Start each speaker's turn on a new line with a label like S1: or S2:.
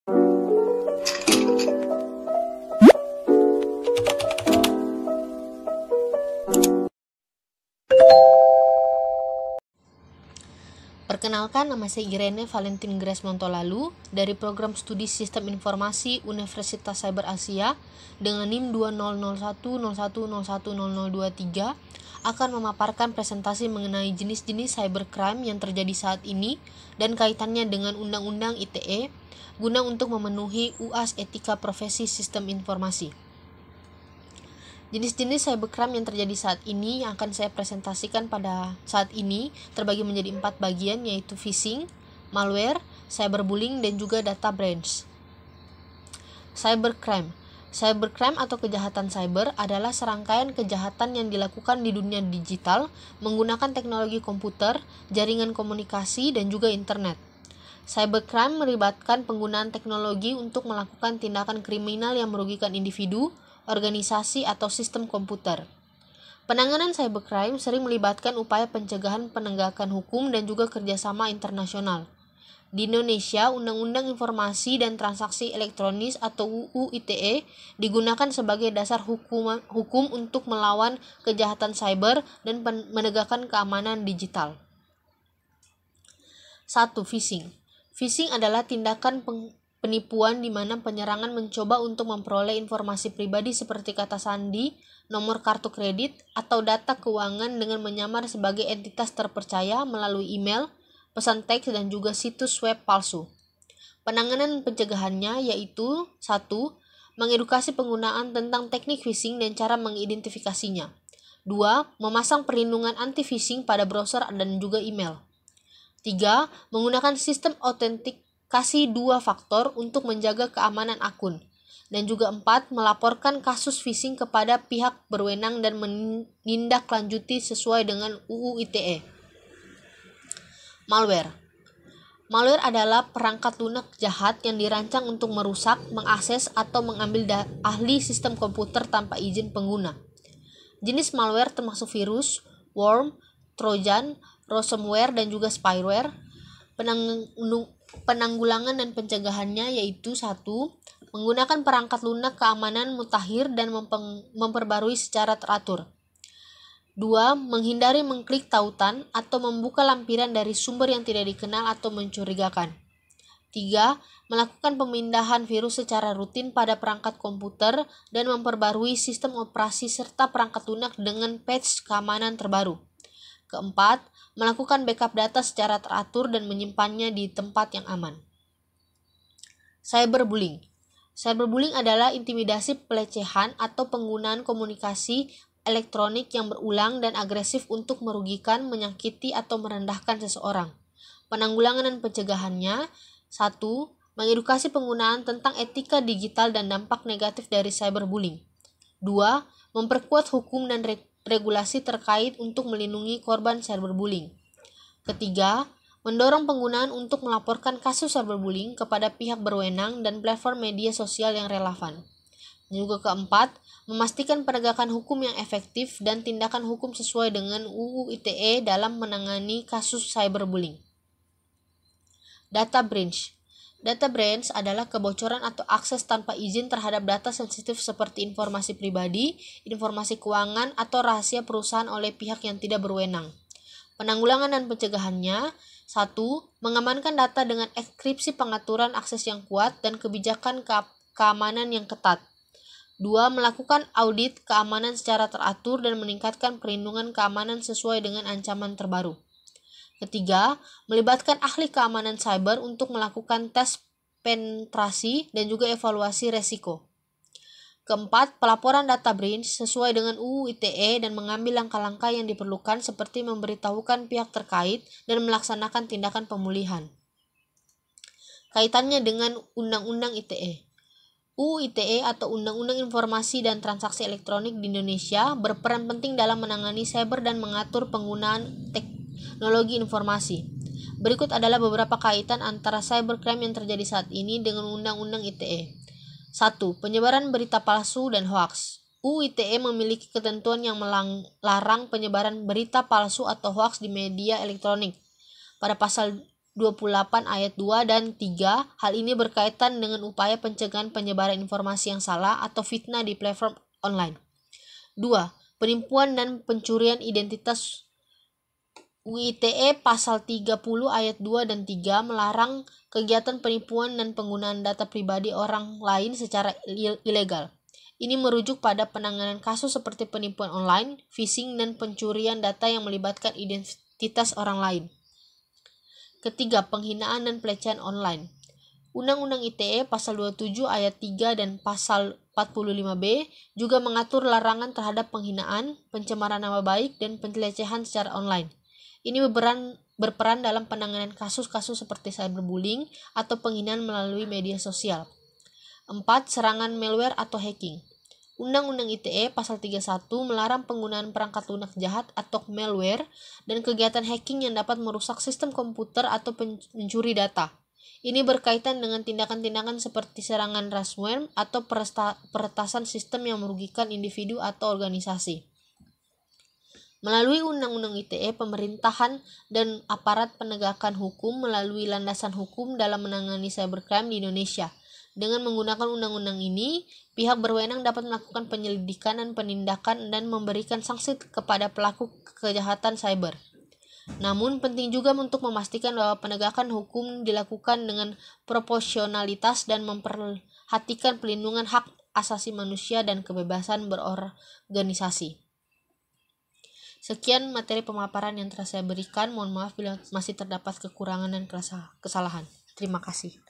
S1: Perkenalkan, nama saya Irene Valentin Grace Montolalu dari Program Studi Sistem Informasi Universitas Cyber Asia dengan NIM 200101010023 akan memaparkan presentasi mengenai jenis-jenis cybercrime yang terjadi saat ini dan kaitannya dengan Undang-Undang ITE guna untuk memenuhi UAS Etika Profesi Sistem Informasi. Jenis-jenis cybercrime yang terjadi saat ini yang akan saya presentasikan pada saat ini terbagi menjadi 4 bagian, yaitu phishing, malware, cyberbullying, dan juga data breach. Cybercrime. Cybercrime atau kejahatan cyber adalah serangkaian kejahatan yang dilakukan di dunia digital menggunakan teknologi komputer, jaringan komunikasi, dan juga internet. Cybercrime melibatkan penggunaan teknologi untuk melakukan tindakan kriminal yang merugikan individu, organisasi, atau sistem komputer. Penanganan cybercrime sering melibatkan upaya pencegahan penegakan hukum dan juga kerjasama internasional. Di Indonesia, Undang-Undang Informasi dan Transaksi Elektronik atau UU ITE digunakan sebagai dasar hukum untuk melawan kejahatan cyber dan menegakkan keamanan digital. 1. Phishing. Phishing adalah tindakan penipuan di mana penyerangan mencoba untuk memperoleh informasi pribadi seperti kata sandi, nomor kartu kredit, atau data keuangan dengan menyamar sebagai entitas terpercaya melalui email, pesan teks, dan juga situs web palsu. Penanganan pencegahannya yaitu 1. Mengedukasi penggunaan tentang teknik phishing dan cara mengidentifikasinya. 2. Memasang perlindungan anti-phishing pada browser dan juga email. 3. Menggunakan sistem autentikasi 2 faktor untuk menjaga keamanan akun. Dan juga 4. Melaporkan kasus phishing kepada pihak berwenang dan menindaklanjuti sesuai dengan UU ITE. Malware. Malware adalah perangkat lunak jahat yang dirancang untuk merusak, mengakses, atau mengambil ahli sistem komputer tanpa izin pengguna. Jenis malware termasuk virus, worm, trojan, ransomware, dan juga spyware. Penanggulangan dan pencegahannya yaitu 1. Menggunakan perangkat lunak keamanan mutakhir dan memperbarui secara teratur. 2. Menghindari mengklik tautan atau membuka lampiran dari sumber yang tidak dikenal atau mencurigakan. 3. Melakukan pemindahan virus secara rutin pada perangkat komputer dan memperbarui sistem operasi serta perangkat lunak dengan patch keamanan terbaru. 4. Melakukan backup data secara teratur dan menyimpannya di tempat yang aman. Cyberbullying. Cyberbullying adalah intimidasi, pelecehan, atau penggunaan komunikasi elektronik yang berulang dan agresif untuk merugikan, menyakiti, atau merendahkan seseorang. Penanggulangan dan pencegahannya 1. Mengedukasi penggunaan tentang etika digital dan dampak negatif dari cyberbullying. 2. Memperkuat hukum dan regulasi terkait untuk melindungi korban cyberbullying. 3. Mendorong penggunaan untuk melaporkan kasus cyberbullying kepada pihak berwenang dan platform media sosial yang relevan. Juga 4. Memastikan penegakan hukum yang efektif dan tindakan hukum sesuai dengan UU ITE dalam menangani kasus cyberbullying. Data breach. Data breach adalah kebocoran atau akses tanpa izin terhadap data sensitif seperti informasi pribadi, informasi keuangan, atau rahasia perusahaan oleh pihak yang tidak berwenang. Penanggulangan dan pencegahannya 1. Mengamankan data dengan enkripsi, pengaturan akses yang kuat, dan kebijakan keamanan yang ketat. 2. Melakukan audit keamanan secara teratur dan meningkatkan perlindungan keamanan sesuai dengan ancaman terbaru. 3. Melibatkan ahli keamanan cyber untuk melakukan tes penetrasi dan juga evaluasi resiko. 4. Pelaporan data breach sesuai dengan UU ITE dan mengambil langkah-langkah yang diperlukan seperti memberitahukan pihak terkait dan melaksanakan tindakan pemulihan. Kaitannya dengan Undang-Undang ITE. UU ITE atau Undang-Undang Informasi dan Transaksi Elektronik di Indonesia berperan penting dalam menangani cyber dan mengatur penggunaan teknologi informasi. Berikut adalah beberapa kaitan antara cybercrime yang terjadi saat ini dengan Undang-Undang ITE. 1. Penyebaran berita palsu dan hoaks. UU ITE memiliki ketentuan yang melarang penyebaran berita palsu atau hoaks di media elektronik. Pada pasal 28 ayat 2 dan 3. Hal ini berkaitan dengan upaya pencegahan penyebaran informasi yang salah atau fitnah di platform online. 2. Penipuan dan pencurian identitas. UU ITE pasal 30 ayat 2 dan 3 melarang kegiatan penipuan dan penggunaan data pribadi orang lain secara ilegal. Ini merujuk pada penanganan kasus seperti penipuan online, phishing, dan pencurian data yang melibatkan identitas orang lain. Ketiga, penghinaan dan pelecehan online. Undang-Undang ITE pasal 27 ayat 3 dan pasal 45B juga mengatur larangan terhadap penghinaan, pencemaran nama baik, dan pelecehan secara online. Ini berperan dalam penanganan kasus-kasus seperti cyberbullying atau penghinaan melalui media sosial. 4. Serangan malware atau hacking. Undang-Undang ITE pasal 31 melarang penggunaan perangkat lunak jahat atau malware dan kegiatan hacking yang dapat merusak sistem komputer atau mencuri data. Ini berkaitan dengan tindakan-tindakan seperti serangan ransomware atau peretasan sistem yang merugikan individu atau organisasi. Melalui Undang-Undang ITE, pemerintahan dan aparat penegakan hukum melalui landasan hukum dalam menangani cybercrime di Indonesia. Dengan menggunakan undang-undang ini, pihak berwenang dapat melakukan penyelidikan dan penindakan dan memberikan sanksi kepada pelaku kejahatan cyber. Namun, penting juga untuk memastikan bahwa penegakan hukum dilakukan dengan proporsionalitas dan memperhatikan pelindungan hak asasi manusia dan kebebasan berorganisasi. Sekian materi pemaparan yang telah saya berikan. Mohon maaf bila masih terdapat kekurangan dan kesalahan. Terima kasih.